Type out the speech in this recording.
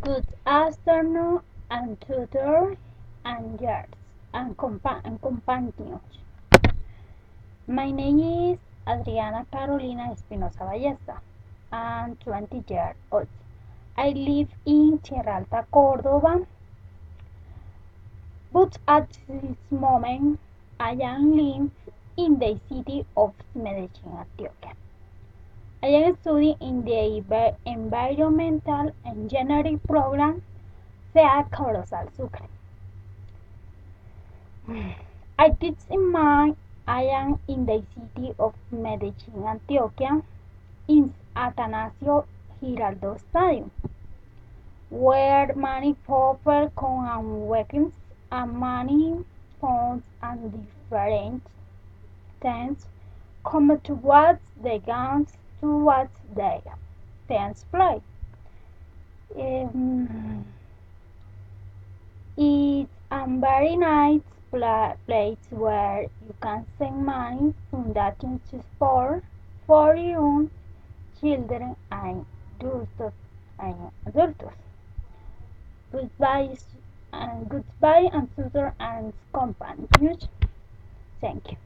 Good afternoon, and tutor and years and companions. My name is Adriana Carolina Espinosa Ballesta. I'm 20 years old. I live in Tierra Alta, Córdoba, but at this moment I am living in the city of Medellin, Antioquia. I am studying in the Environmental Engineering program SEA Corozal Sucre. I teach in mind I am in the city of Medellin, Antioquia, in Atanasio Giraldo Stadium, where many people come and weekends and many phones and different tents come to watch the games, to watch the tents play. It's a very nice place where you can send money fundations to support for young children and adults. And adults. Goodbye and tutor and companions. Thank you.